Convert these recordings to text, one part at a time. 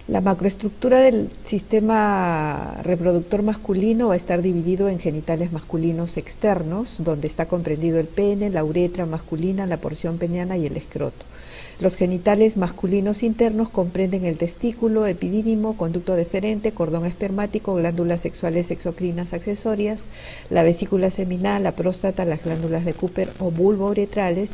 La macroestructura del sistema reproductor masculino va a estar dividido en genitales masculinos externos, donde está comprendido el pene, la uretra masculina, la porción peniana y el escroto. Los genitales masculinos internos comprenden el testículo, epidídimo, conducto deferente, cordón espermático, glándulas sexuales exocrinas accesorias, la vesícula seminal, la próstata, las glándulas de Cooper o bulbo-uretrales.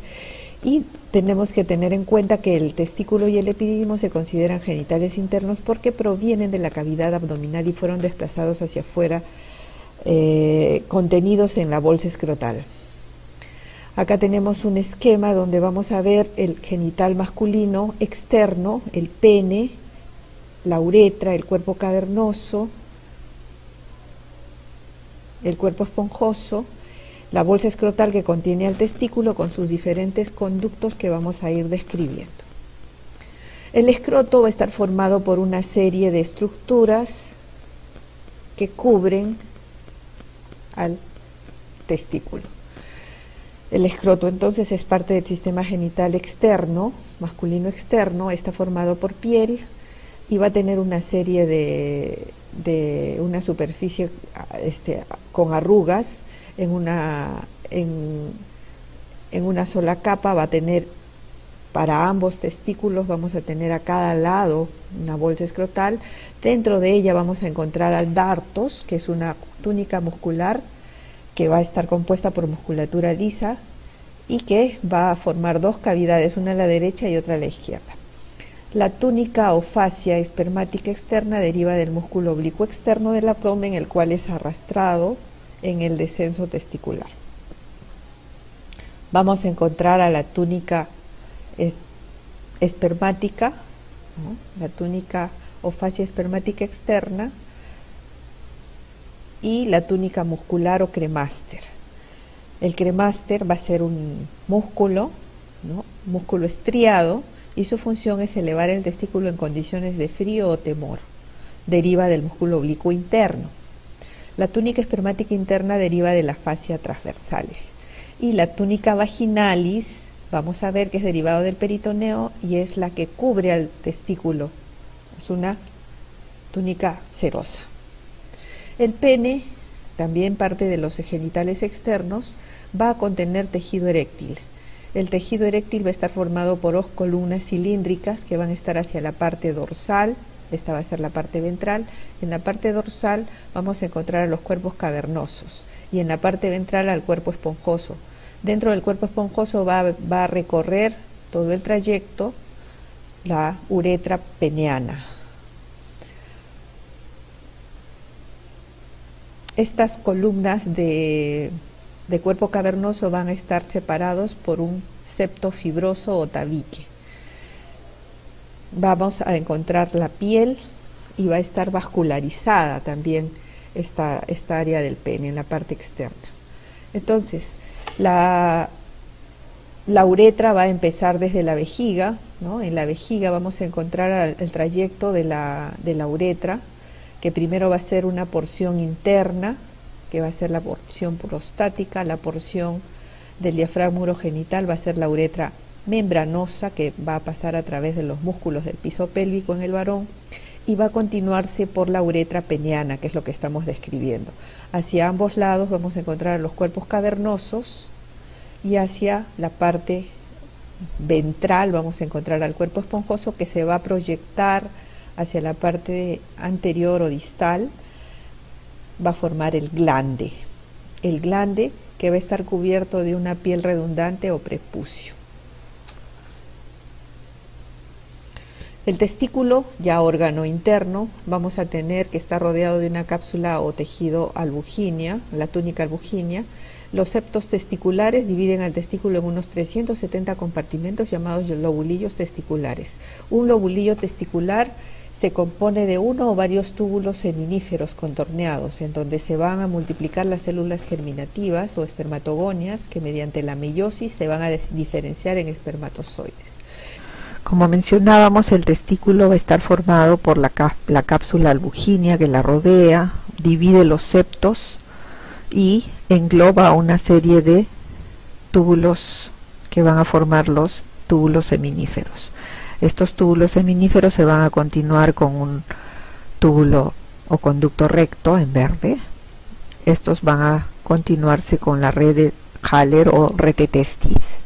Y tenemos que tener en cuenta que el testículo y el epidídimo se consideran genitales internos porque provienen de la cavidad abdominal y fueron desplazados hacia afuera, contenidos en la bolsa escrotal. Acá tenemos un esquema donde vamos a ver el genital masculino externo, el pene, la uretra, el cuerpo cavernoso, el cuerpo esponjoso, la bolsa escrotal que contiene al testículo con sus diferentes conductos que vamos a ir describiendo. El escroto va a estar formado por una serie de estructuras que cubren al testículo. El escroto entonces es parte del sistema genital externo, masculino externo, está formado por piel y va a tener una serie de una superficie con arrugas en una sola capa. Va a tener para ambos testículos, vamos a tener a cada lado una bolsa escrotal. Dentro de ella vamos a encontrar al dartos, que es una túnica muscular que va a estar compuesta por musculatura lisa y que va a formar dos cavidades, una a la derecha y otra a la izquierda. La túnica o fascia espermática externa deriva del músculo oblicuo externo del abdomen, el cual es arrastrado en el descenso testicular. Vamos a encontrar a la túnica espermática, ¿no? La túnica o fascia espermática externa, y la túnica muscular o cremáster. El cremáster va a ser un músculo, ¿no? Músculo estriado, y su función es elevar el testículo en condiciones de frío o temor. Deriva del músculo oblicuo interno. La túnica espermática interna deriva de la fascia transversales. Y la túnica vaginalis, vamos a ver que es derivado del peritoneo y es la que cubre al testículo. Es una túnica serosa. El pene, también parte de los genitales externos, va a contener tejido eréctil. El tejido eréctil va a estar formado por dos columnas cilíndricas que van a estar hacia la parte dorsal. Esta va a ser la parte ventral. En la parte dorsal vamos a encontrar a los cuerpos cavernosos y en la parte ventral al cuerpo esponjoso. Dentro del cuerpo esponjoso va a recorrer todo el trayecto la uretra peniana. Estas columnas de cuerpo cavernoso van a estar separados por un septo fibroso o tabique. Vamos a encontrar la piel y va a estar vascularizada también esta área del pene en la parte externa. Entonces, la uretra va a empezar desde la vejiga, ¿no? En la vejiga vamos a encontrar el trayecto de la uretra, que primero va a ser una porción interna, que va a ser la porción prostática. La porción del diafragma urogenital va a ser la uretra membranosa, que va a pasar a través de los músculos del piso pélvico en el varón, y va a continuarse por la uretra peniana, que es lo que estamos describiendo. Hacia ambos lados vamos a encontrar los cuerpos cavernosos y hacia la parte ventral vamos a encontrar al cuerpo esponjoso, que se va a proyectar hacia la parte anterior o distal. Va a formar el glande que va a estar cubierto de una piel redundante o prepucio. El testículo, ya órgano interno, vamos a tener que está rodeado de una cápsula o tejido albuginea, la túnica albuginea. Los septos testiculares dividen al testículo en unos 370 compartimentos llamados lobulillos testiculares. Un lobulillo testicular se compone de uno o varios túbulos seminíferos contorneados, en donde se van a multiplicar las células germinativas o espermatogonias, que mediante la meiosis se van a diferenciar en espermatozoides. Como mencionábamos, el testículo va a estar formado por la cápsula albuginea que la rodea, divide los septos y engloba una serie de túbulos que van a formar los túbulos seminíferos. Estos túbulos seminíferos se van a continuar con un túbulo o conducto recto en verde. Estos van a continuarse con la red de Haller o red de testis.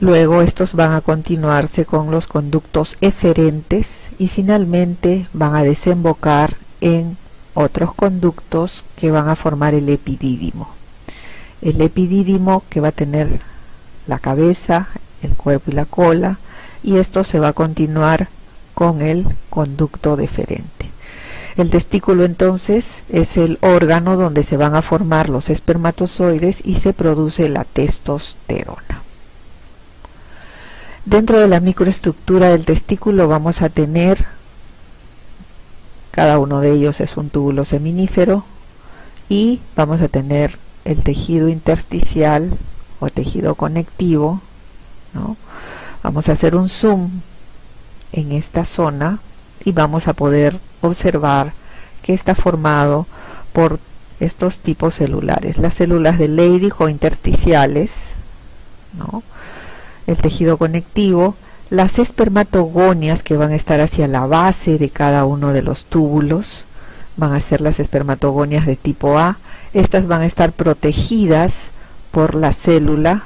Luego estos van a continuarse con los conductos eferentes y finalmente van a desembocar en otros conductos que van a formar el epidídimo. El epidídimo que va a tener la cabeza, el cuerpo y la cola, y esto se va a continuar con el conducto deferente. El testículo entonces es el órgano donde se van a formar los espermatozoides y se produce la testosterona. Dentro de la microestructura del testículo vamos a tener, cada uno de ellos es un túbulo seminífero, y vamos a tener el tejido intersticial o tejido conectivo, ¿no? Vamos a hacer un zoom en esta zona y vamos a poder observar que está formado por estos tipos celulares, las células de Leydig o intersticiales, ¿no? El tejido conectivo, las espermatogonias que van a estar hacia la base de cada uno de los túbulos, van a ser las espermatogonias de tipo A. Estas van a estar protegidas por la célula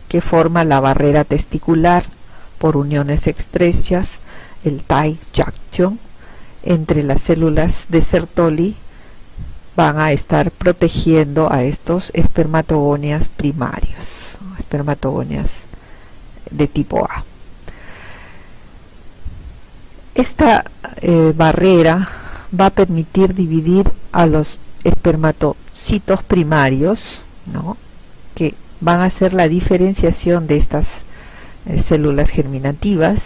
que forma la barrera testicular por uniones estrechas, el tight junction entre las células de Sertoli. Van a estar protegiendo a estos espermatogonias primarios, espermatogonias de tipo A. Esta barrera va a permitir dividir a los espermatocitos primarios, ¿no?, que van a hacer la diferenciación de estas células germinativas,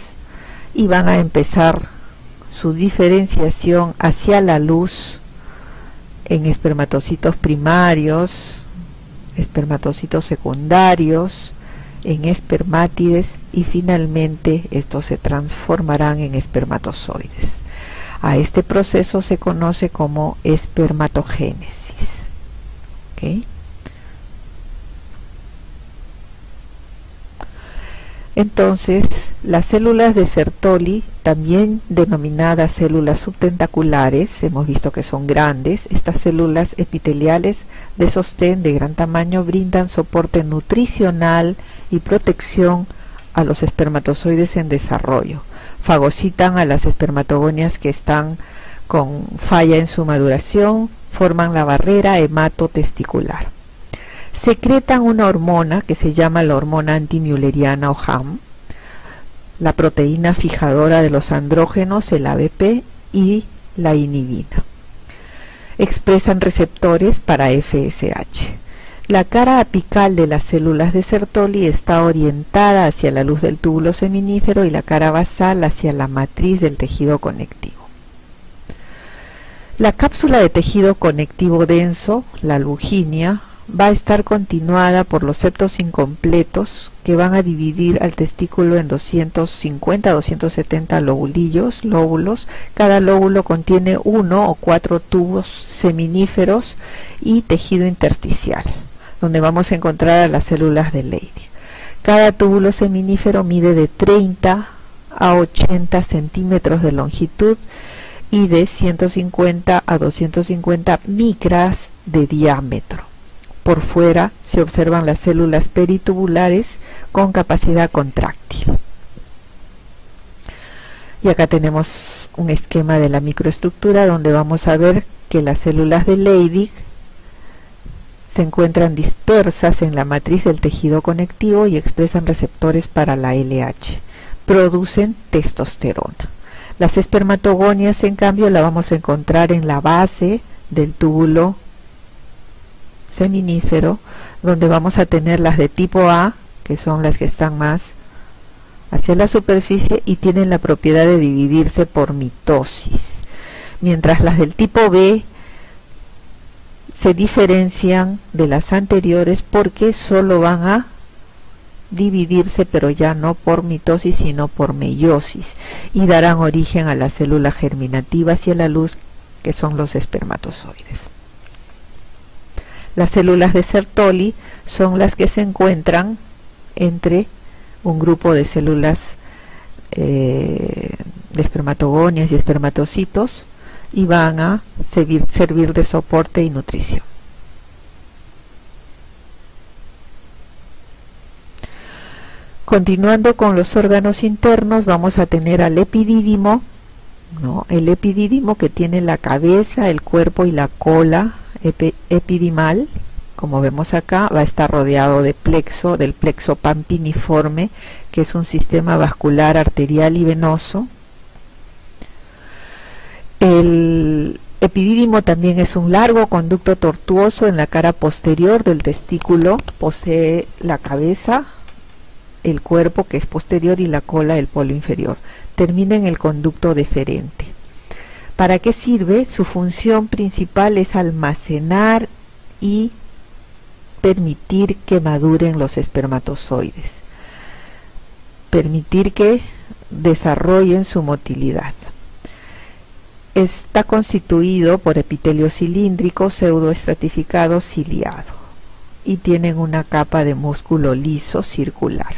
y van a empezar su diferenciación hacia la luz en espermatocitos primarios, espermatocitos secundarios, en espermátides, y finalmente estos se transformarán en espermatozoides. A este proceso se conoce como espermatogénesis. ¿Okay? Entonces, las células de Sertoli, también denominadas células subtentaculares, hemos visto que son grandes. Estas células epiteliales de sostén de gran tamaño brindan soporte nutricional y protección a los espermatozoides en desarrollo. Fagocitan a las espermatogonias que están con falla en su maduración, forman la barrera hematotesticular. Secretan una hormona que se llama la hormona antimülleriana o HAM, la proteína fijadora de los andrógenos, el ABP, y la inhibina. Expresan receptores para FSH. La cara apical de las células de Sertoli está orientada hacia la luz del túbulo seminífero y la cara basal hacia la matriz del tejido conectivo. La cápsula de tejido conectivo denso, la luginia, va a estar continuada por los septos incompletos que van a dividir al testículo en 250 a 270 lóbulos. Cada lóbulo contiene 1 o 4 tubos seminíferos y tejido intersticial, donde vamos a encontrar a las células de Leydig. Cada túbulo seminífero mide de 30 a 80 centímetros de longitud y de 150 a 250 micras de diámetro. Por fuera se observan las células peritubulares con capacidad contráctil. Y acá tenemos un esquema de la microestructura donde vamos a ver que las células de Leydig se encuentran dispersas en la matriz del tejido conectivo y expresan receptores para la LH. Producen testosterona. Las espermatogonias, en cambio, la vamos a encontrar en la base del túbulo seminífero, donde vamos a tener las de tipo A, que son las que están más hacia la superficie y tienen la propiedad de dividirse por mitosis, mientras las del tipo B se diferencian de las anteriores porque solo van a dividirse, pero ya no por mitosis sino por meiosis, y darán origen a la célula germinativa hacia la luz, que son los espermatozoides. Las células de Sertoli son las que se encuentran entre un grupo de células de espermatogonias y espermatocitos, y van a servir de soporte y nutrición. Continuando con los órganos internos, vamos a tener al epidídimo, ¿no? El epidídimo, que tiene la cabeza, el cuerpo y la cola epidimal. Como vemos acá, va a estar rodeado de del plexo pampiniforme, que es un sistema vascular, arterial y venoso. El epidídimo también es un largo conducto tortuoso en la cara posterior del testículo. Posee la cabeza, el cuerpo, que es posterior, y la cola, el polo inferior. Termina en el conducto deferente. ¿Para qué sirve? Su función principal es almacenar y permitir que maduren los espermatozoides, permitir que desarrollen su motilidad. Está constituido por epitelio cilíndrico pseudoestratificado ciliado y tienen una capa de músculo liso circular.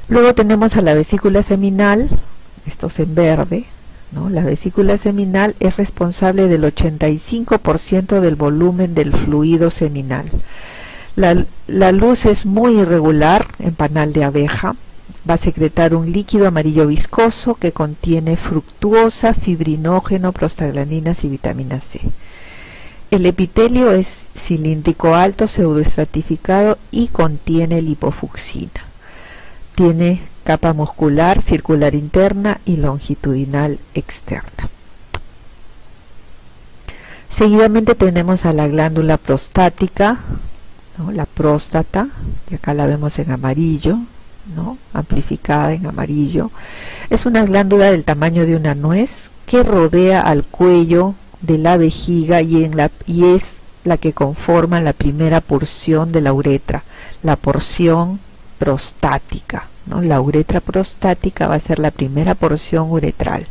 Luego tenemos a la vesícula seminal, esto es en verde, ¿no? La vesícula seminal es responsable del 85% del volumen del fluido seminal. La luz es muy irregular en panal de abeja. Va a secretar un líquido amarillo viscoso que contiene fructuosa, fibrinógeno, prostaglandinas y vitamina C. El epitelio es cilíndrico alto, pseudoestratificado y contiene lipofucsina. Tiene capa muscular circular interna y longitudinal externa. Seguidamente tenemos a la glándula prostática, ¿no? La próstata, y acá la vemos en amarillo, ¿no? Amplificada en amarillo. Es una glándula del tamaño de una nuez que rodea al cuello de la vejiga y es la que conforma la primera porción de la uretra, la porción prostática, ¿no? La uretra prostática va a ser la primera porción uretral.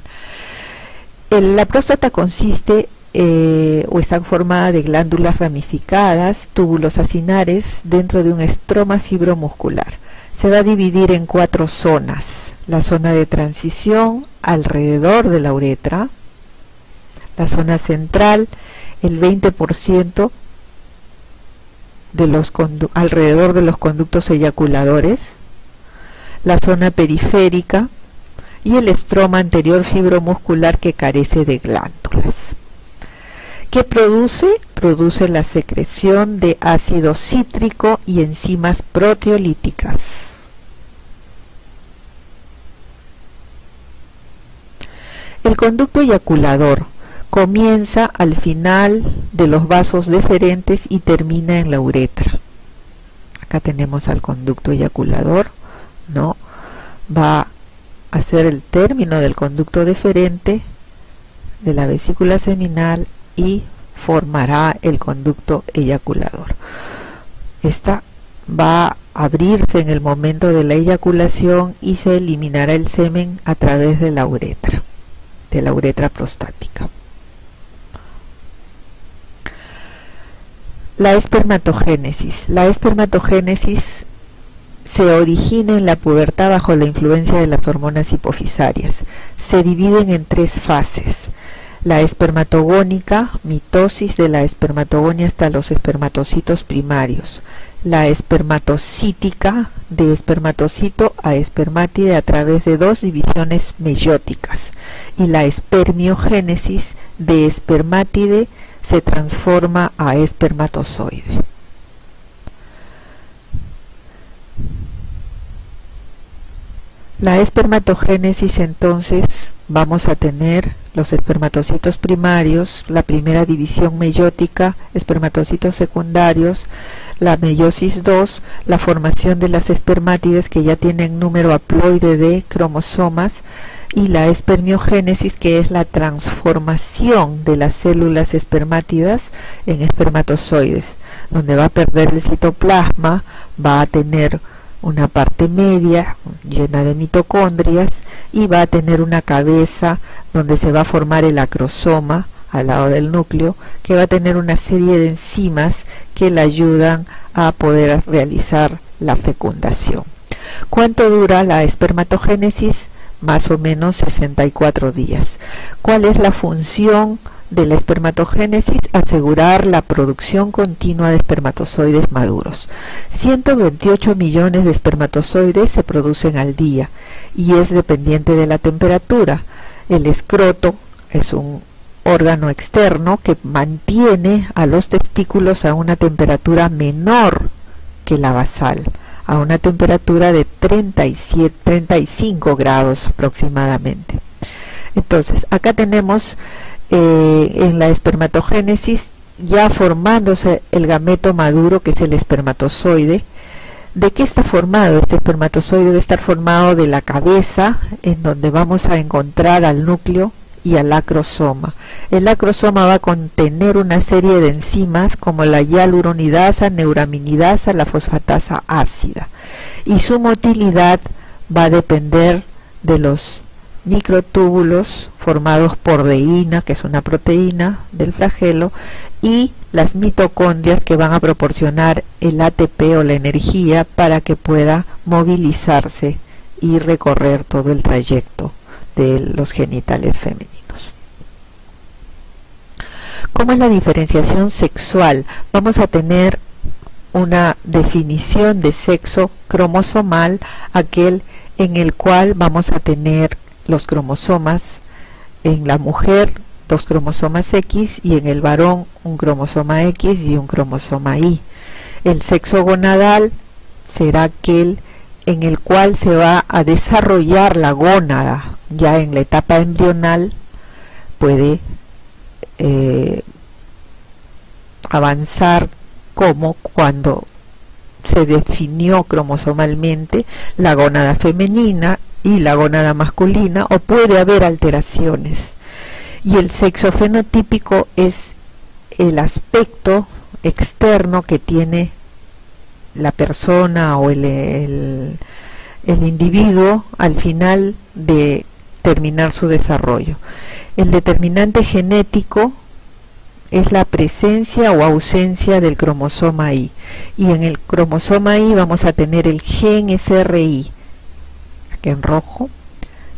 La próstata consiste o está formada de glándulas ramificadas, túbulos acinares dentro de un estroma fibromuscular. Se va a dividir en 4 zonas: la zona de transición alrededor de la uretra, la zona central, el 20% alrededor de los conductos eyaculadores, la zona periférica y el estroma anterior fibromuscular que carece de glándulas. ¿Qué produce? Produce la secreción de ácido cítrico y enzimas proteolíticas. El conducto eyaculador comienza al final de los vasos deferentes y termina en la uretra. Acá tenemos al conducto eyaculador, ¿no? Va a ser el término del conducto deferente de la vesícula seminal y formará el conducto eyaculador. Esta va a abrirse en el momento de la eyaculación y se eliminará el semen a través de la uretra prostática. La espermatogénesis. La espermatogénesis se origina en la pubertad bajo la influencia de las hormonas hipofisarias. Se dividen en 3 fases: la espermatogónica, mitosis de la espermatogonia hasta los espermatocitos primarios; la espermatocítica, de espermatocito a espermátide a través de 2 divisiones meióticas; y la espermiogénesis, de espermátide se transforma a espermatozoide. La espermatogénesis, entonces, vamos a tener los espermatocitos primarios, la primera división meiótica, espermatocitos secundarios, la meiosis 2, la formación de las espermátides que ya tienen número haploide de cromosomas, y la espermiogénesis, que es la transformación de las células espermátidas en espermatozoides, donde va a perder el citoplasma, va a tener una parte media llena de mitocondrias y va a tener una cabeza donde se va a formar el acrosoma al lado del núcleo, que va a tener una serie de enzimas que le ayudan a poder realizar la fecundación. ¿Cuánto dura la espermatogénesis? Más o menos 64 días. ¿Cuál es la función de la espermatogénesis? Asegurar la producción continua de espermatozoides maduros. 128 millones de espermatozoides se producen al día y es dependiente de la temperatura. El escroto es un órgano externo que mantiene a los testículos a una temperatura menor que la basal, a una temperatura de 35 grados aproximadamente. Entonces, acá tenemos en la espermatogénesis ya formándose el gameto maduro, que es el espermatozoide. ¿De qué está formado? Este espermatozoide debe estar formado de la cabeza, en donde vamos a encontrar al núcleo y al acrosoma. El acrosoma va a contener una serie de enzimas como la hialuronidasa, neuraminidasa, la fosfatasa ácida, y su motilidad va a depender de los microtúbulos formados por deína, que es una proteína del flagelo, y las mitocondrias, que van a proporcionar el ATP o la energía para que pueda movilizarse y recorrer todo el trayecto de los genitales femeninos. ¿Cómo es la diferenciación sexual? Vamos a tener una definición de sexo cromosomal, aquel en el cual vamos a tener los cromosomas, en la mujer 2 cromosomas X y en el varón un cromosoma X y un cromosoma Y. El sexo gonadal será aquel en el cual se va a desarrollar la gónada. Ya en la etapa embrional puede avanzar como cuando se definió cromosomalmente la gónada femenina y la gónada masculina, o puede haber alteraciones. Y el sexo fenotípico es el aspecto externo que tiene la persona o el individuo al final de terminar su desarrollo. El determinante genético es la presencia o ausencia del cromosoma Y, y en el cromosoma Y vamos a tener el gen SRY, aquí en rojo.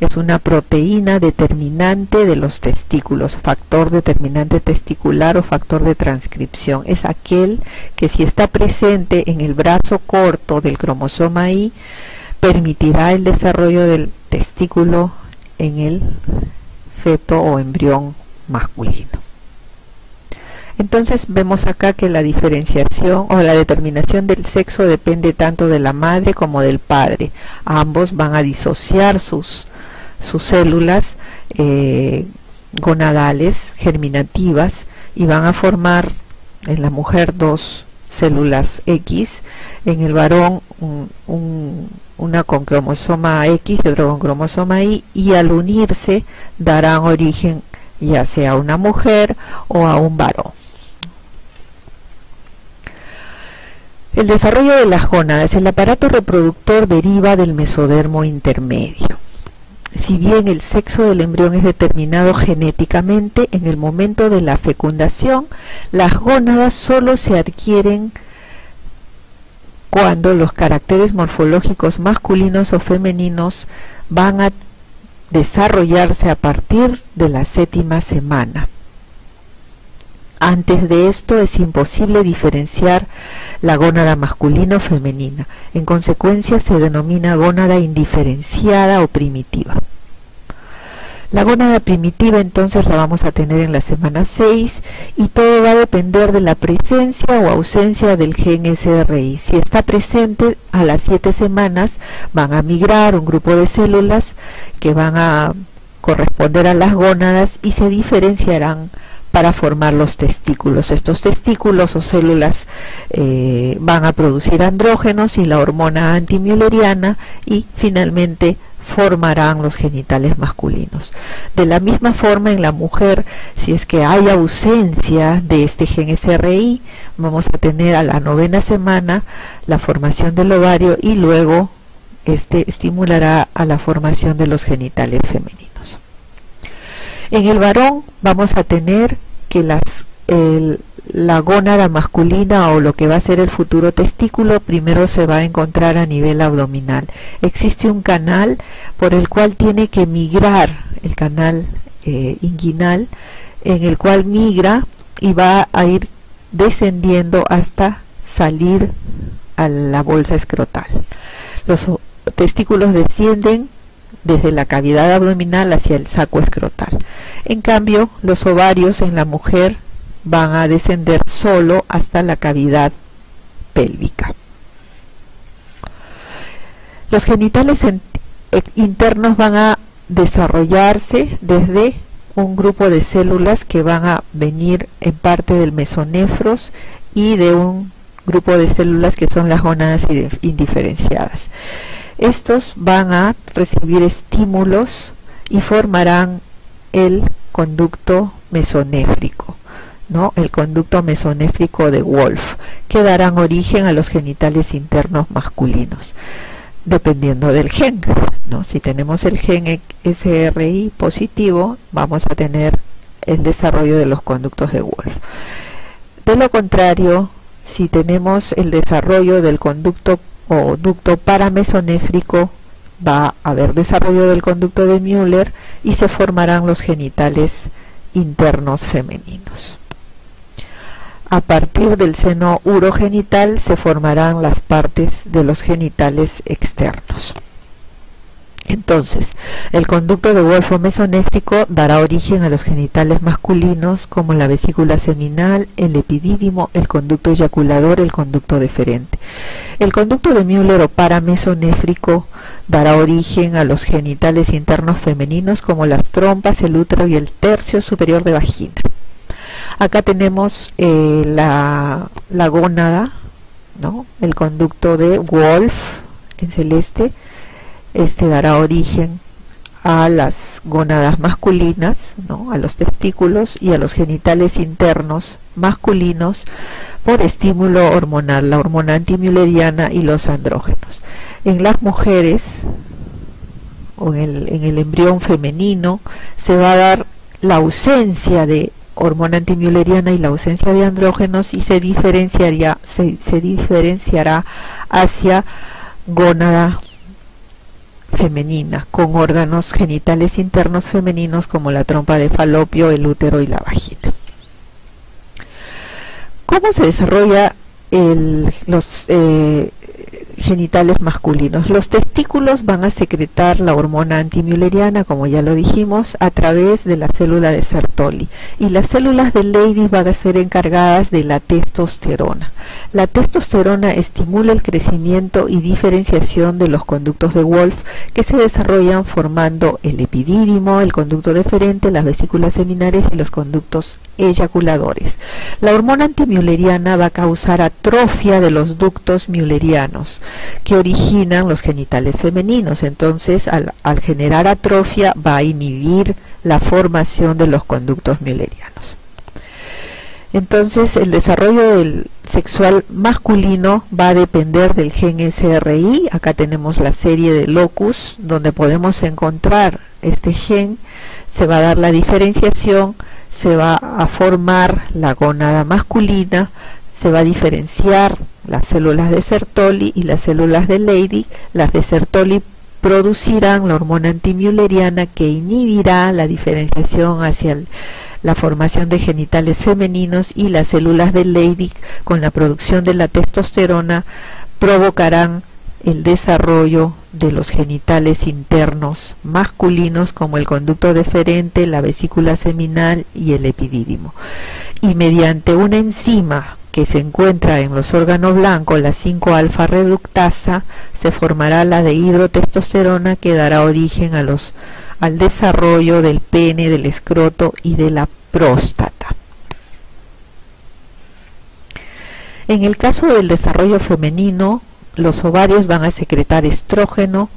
Es una proteína determinante de los testículos, factor determinante testicular o factor de transcripción. Es aquel que, si está presente en el brazo corto del cromosoma Y, permitirá el desarrollo del testículo en el feto o embrión masculino. Entonces vemos acá que la diferenciación o la determinación del sexo depende tanto de la madre como del padre. Ambos van a disociar sus células gonadales germinativas y van a formar en la mujer 2 células X, en el varón una con cromosoma X y otra con cromosoma Y, y al unirse darán origen ya sea a una mujer o a un varón. El desarrollo de las gónadas. El aparato reproductor deriva del mesodermo intermedio. Si bien el sexo del embrión es determinado genéticamente, en el momento de la fecundación, las gónadas solo se adquieren cuando los caracteres morfológicos masculinos o femeninos van a desarrollarse a partir de la 7ª semana. Antes de esto es imposible diferenciar la gónada masculina o femenina. En consecuencia se denomina gónada indiferenciada o primitiva. La gónada primitiva entonces la vamos a tener en la semana 6 y todo va a depender de la presencia o ausencia del gen SRY. Si está presente, a las 7 semanas van a migrar un grupo de células que van a corresponder a las gónadas y se diferenciarán para formar los testículos. Estos testículos o células van a producir andrógenos y la hormona antimülleriana y finalmente formarán los genitales masculinos. De la misma forma, en la mujer, si es que hay ausencia de este gen SRY, vamos a tener a la 9ª semana la formación del ovario y luego este estimulará a la formación de los genitales femeninos. En el varón vamos a tener que la gónada masculina o lo que va a ser el futuro testículo primero se va a encontrar a nivel abdominal. Existe un canal por el cual tiene que migrar, el canal inguinal, en el cual migra y va a ir descendiendo hasta salir a la bolsa escrotal. Los testículos descienden desde la cavidad abdominal hacia el saco escrotal. En cambio, los ovarios en la mujer van a descender solo hasta la cavidad pélvica. Los genitales internos van a desarrollarse desde un grupo de células que van a venir en parte del mesonefros y de un grupo de células que son las gónadas indiferenciadas. Estos van a recibir estímulos y formarán el conducto mesonéfrico, ¿no? El conducto mesonéfrico de Wolff, que darán origen a los genitales internos masculinos, dependiendo del gen, ¿no? Si tenemos el gen SRI positivo, vamos a tener el desarrollo de los conductos de Wolff. De lo contrario, si tenemos el desarrollo del conducto o ducto paramesonéfrico, va a haber desarrollo del conducto de Müller y se formarán los genitales internos femeninos. A partir del seno urogenital se formarán las partes de los genitales externos. Entonces, el conducto de Wolff mesonéfrico dará origen a los genitales masculinos como la vesícula seminal, el epidídimo, el conducto eyaculador, el conducto deferente. El conducto de Müller o paramesonéfrico dará origen a los genitales internos femeninos como las trompas, el útero y el tercio superior de vagina. Acá tenemos la gónada, ¿no? El conducto de Wolff en celeste. Este dará origen a las gónadas masculinas, ¿no? A los testículos y a los genitales internos masculinos por estímulo hormonal, la hormona antimülleriana y los andrógenos. En las mujeres o en el embrión femenino se va a dar la ausencia de hormona antimülleriana y la ausencia de andrógenos y se diferenciará hacia gónada femenina con órganos genitales internos femeninos como la trompa de falopio, el útero y la vagina. ¿Cómo se desarrolla los genitales masculinos? Los testículos van a secretar la hormona antimülleriana, como ya lo dijimos, a través de la célula de Sertoli, y las células de Leydig van a ser encargadas de la testosterona. La testosterona estimula el crecimiento y diferenciación de los conductos de Wolff, que se desarrollan formando el epidídimo, el conducto deferente, las vesículas seminales y los conductos eyaculadores. La hormona antimülleriana va a causar atrofia de los ductos müllerianos que originan los genitales femeninos. Entonces, al generar atrofia, va a inhibir la formación de los conductos müllerianos. Entonces, el desarrollo del sexual masculino va a depender del gen SRI. Acá tenemos la serie de locus donde podemos encontrar este gen. Se va a dar la diferenciación, se va a formar la gónada masculina, se va a diferenciar las células de Sertoli y las células de Leydig. Las de Sertoli producirán la hormona antimülleriana que inhibirá la diferenciación hacia la formación de genitales femeninos, y las células de Leydig, con la producción de la testosterona, provocarán el desarrollo de los genitales internos masculinos como el conducto deferente, la vesícula seminal y el epidídimo. Y mediante una enzima que se encuentra en los órganos blancos, la 5-alfa reductasa, se formará la dehidrotestosterona que dará origen al desarrollo del pene, del escroto y de la próstata. En el caso del desarrollo femenino, los ovarios van a secretar estrógeno,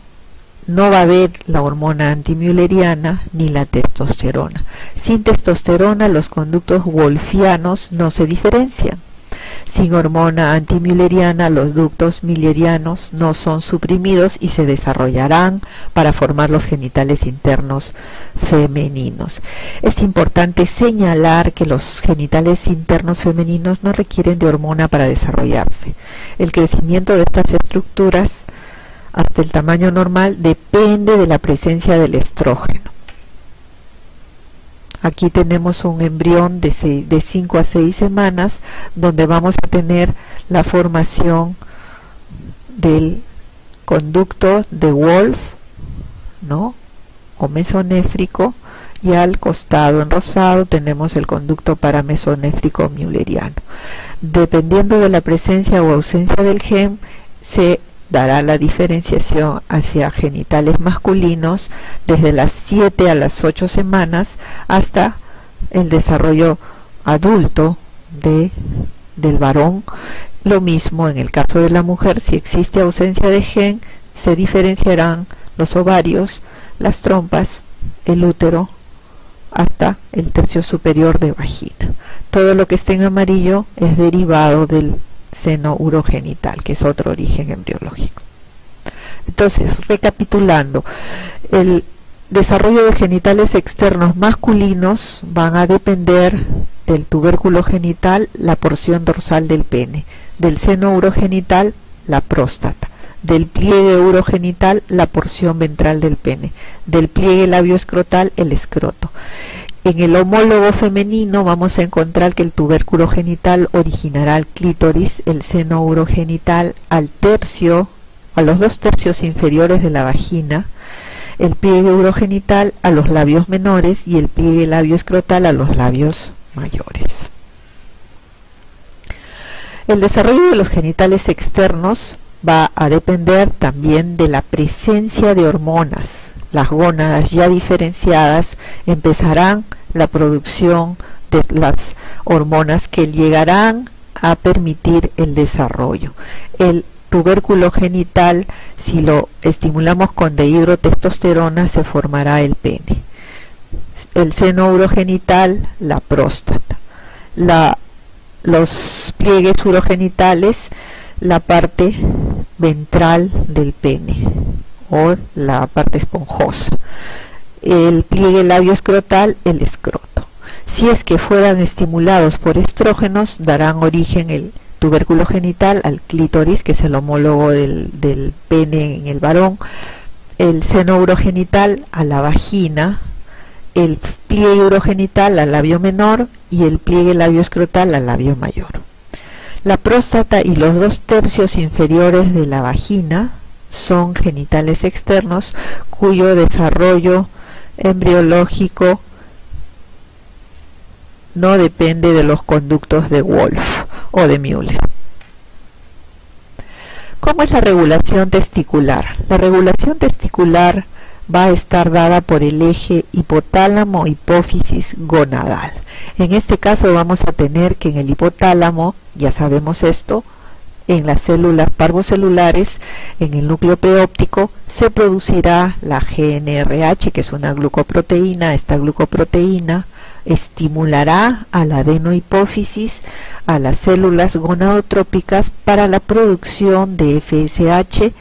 no va a haber la hormona antimülleriana ni la testosterona. Sin testosterona, los conductos wolffianos no se diferencian. Sin hormona antimülleriana, los ductos müllerianos no son suprimidos y se desarrollarán para formar los genitales internos femeninos. Es importante señalar que los genitales internos femeninos no requieren de hormona para desarrollarse. El crecimiento de estas estructuras hasta el tamaño normal depende de la presencia del estrógeno. Aquí tenemos un embrión de 5 a 6 semanas donde vamos a tener la formación del conducto de Wolff, ¿no?, o mesonéfrico, y al costado en rosado tenemos el conducto paramesonéfrico mülleriano. Dependiendo de la presencia o ausencia del gen, se dará la diferenciación hacia genitales masculinos desde las 7 a las 8 semanas hasta el desarrollo adulto del varón. Lo mismo en el caso de la mujer, si existe ausencia de gen, se diferenciarán los ovarios, las trompas, el útero, hasta el tercio superior de vagina. Todo lo que esté en amarillo es derivado del seno urogenital, que es otro origen embriológico. Entonces, recapitulando, el desarrollo de genitales externos masculinos van a depender del tubérculo genital, la porción dorsal del pene, del seno urogenital, la próstata, del pliegue urogenital, la porción ventral del pene, del pliegue labioescrotal, el escroto. En el homólogo femenino vamos a encontrar que el tubérculo genital originará el clítoris, el seno urogenital a los 2 tercios inferiores de la vagina, el pliegue urogenital a los labios menores y el pliegue labioescrotal a los labios mayores. El desarrollo de los genitales externos va a depender también de la presencia de hormonas. Las gónadas ya diferenciadas empezarán la producción de las hormonas que llegarán a permitir el desarrollo. El tubérculo genital, si lo estimulamos con dihidrotestosterona, se formará el pene. El seno urogenital, la próstata. Los pliegues urogenitales, la parte ventral del pene o la parte esponjosa. El pliegue labioescrotal, el escroto. Si es que fueran estimulados por estrógenos, darán origen el tubérculo genital al clítoris, que es el homólogo del pene en el varón, el seno urogenital a la vagina, el pliegue urogenital al labio menor y el pliegue labioescrotal al labio mayor. La próstata y los 2 tercios inferiores de la vagina son genitales externos cuyo desarrollo embriológico no depende de los conductos de Wolff o de Müller. ¿Cómo es la regulación testicular? La regulación testicular va a estar dada por el eje hipotálamo-hipófisis gonadal. En este caso vamos a tener que en el hipotálamo, ya sabemos esto, en las células parvocelulares, en el núcleo preóptico, se producirá la GnRH, que es una glucoproteína. Esta glucoproteína estimulará a la adenohipófisis, a las células gonadotrópicas para la producción de FSH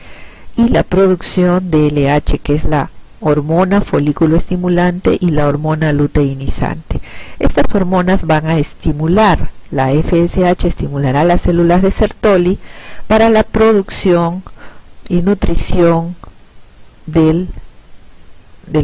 y la producción de LH, que es la hormona folículo estimulante y la hormona luteinizante. Estas hormonas van a estimular, la FSH estimulará las células de Sertoli para la producción y nutrición de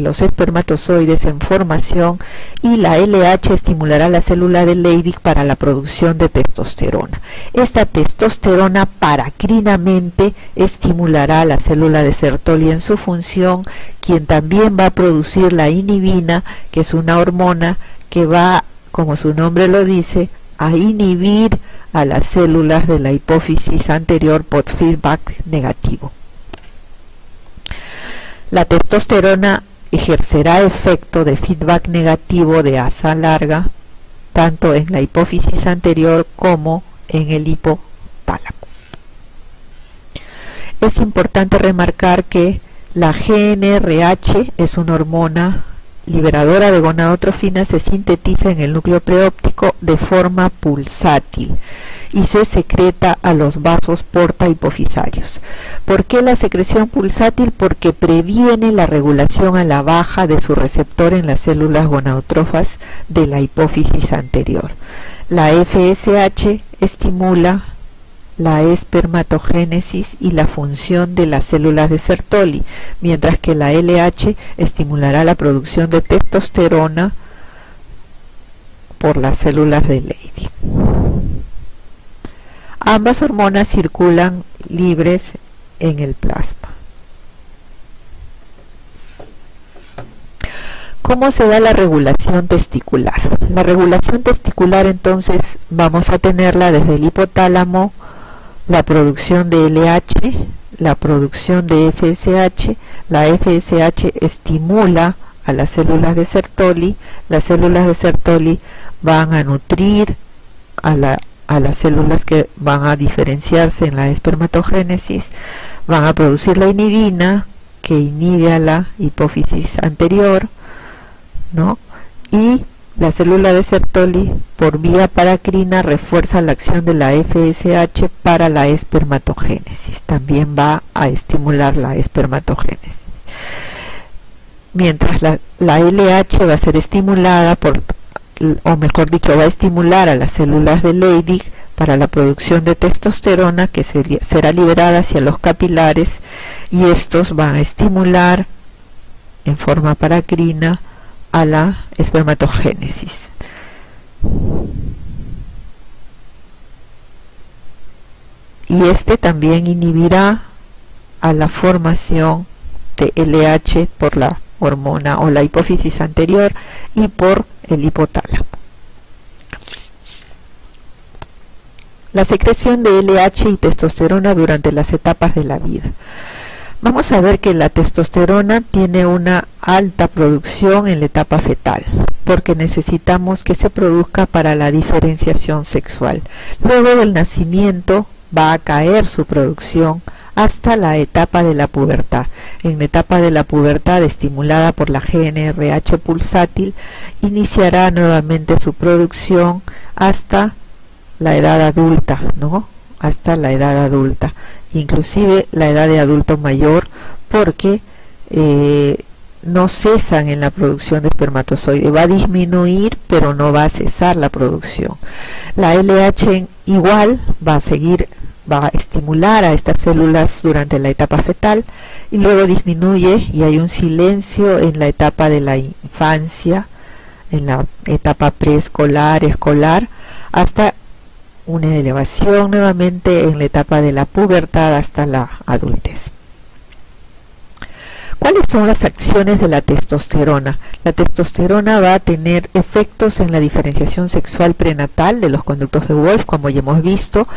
los espermatozoides en formación, y la LH estimulará la célula de Leydig para la producción de testosterona. Esta testosterona paracrinamente estimulará la célula de Sertoli en su función, quien también va a producir la inhibina, que es una hormona que va, como su nombre lo dice, a inhibir a las células de la hipófisis anterior por feedback negativo. La testosterona ejercerá efecto de feedback negativo de asa larga tanto en la hipófisis anterior como en el hipotálamo. Es importante remarcar que la GnRH es una hormona liberadora de gonadotrofina se sintetiza en el núcleo preóptico de forma pulsátil y se secreta a los vasos porta-hipofisarios. ¿Por qué la secreción pulsátil? Porque previene la regulación a la baja de su receptor en las células gonadotrófas de la hipófisis anterior. La FSH estimula la espermatogénesis y la función de las células de Sertoli, mientras que la LH estimulará la producción de testosterona por las células de Leydig. Ambas hormonas circulan libres en el plasma. ¿Cómo se da la regulación testicular? La regulación testicular, entonces, vamos a tenerla desde el hipotálamo, la producción de LH, la producción de FSH. La FSH estimula a las células de Sertoli. Las células de Sertoli van a nutrir a las células que van a diferenciarse en la espermatogénesis, van a producir la inhibina que inhibe a la hipófisis anterior, ¿no? Y la célula de Sertoli por vía paracrina refuerza la acción de la FSH para la espermatogénesis, también va a estimular la espermatogénesis. Mientras la LH va a ser estimulada o mejor dicho, va a estimular a las células de Leydig para la producción de testosterona que será liberada hacia los capilares, y estos van a estimular en forma paracrina a la espermatogénesis. Y este también inhibirá a la formación de LH por la hormona o la hipófisis anterior y por el hipotálamo. La secreción de LH y testosterona durante las etapas de la vida. Vamos a ver que la testosterona tiene una alta producción en la etapa fetal, porque necesitamos que se produzca para la diferenciación sexual. Luego del nacimiento va a caer su producción hasta la etapa de la pubertad. En la etapa de la pubertad, estimulada por la GnRH pulsátil, iniciará nuevamente su producción hasta la edad adulta, ¿no? Hasta la edad adulta, inclusive la edad de adulto mayor, porque no cesan en la producción de espermatozoide. Va a disminuir, pero no va a cesar la producción. La LH igual va a estimular a estas células durante la etapa fetal y luego disminuye, y hay un silencio en la etapa de la infancia, en la etapa preescolar, escolar, hasta una elevación nuevamente en la etapa de la pubertad hasta la adultez. ¿Cuáles son las acciones de la testosterona? La testosterona va a tener efectos en la diferenciación sexual prenatal de los conductos de Wolff, como ya hemos visto.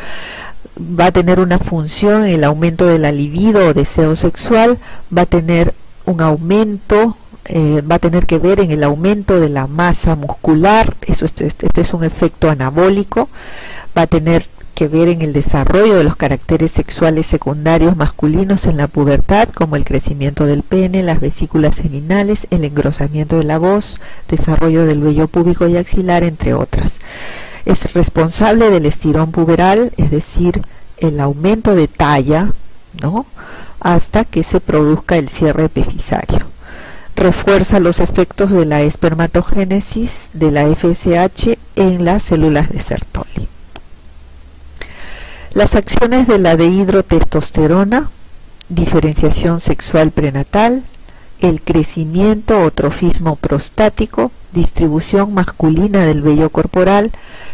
Va a tener una función en el aumento de la libido o deseo sexual, va a tener un aumento, va a tener que ver en el aumento de la masa muscular. Este es un efecto anabólico. Va a tener que ver en el desarrollo de los caracteres sexuales secundarios masculinos en la pubertad, como el crecimiento del pene, las vesículas seminales, el engrosamiento de la voz, desarrollo del vello púbico y axilar, entre otras. Es responsable del estirón puberal, es decir, el aumento de talla, ¿no?, hasta que se produzca el cierre epifisario. Refuerza los efectos de la espermatogénesis de la FSH en las células de Sertoli. Las acciones de la dehidrotestosterona: diferenciación sexual prenatal, el crecimiento o trofismo prostático, distribución masculina del vello corporal,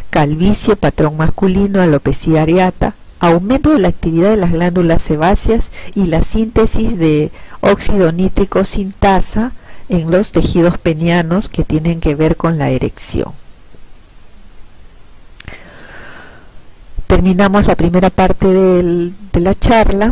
calvicie, patrón masculino, alopecia areata, aumento de la actividad de las glándulas sebáceas y la síntesis de óxido nítrico sintasa en los tejidos penianos que tienen que ver con la erección. Terminamos la primera parte de la charla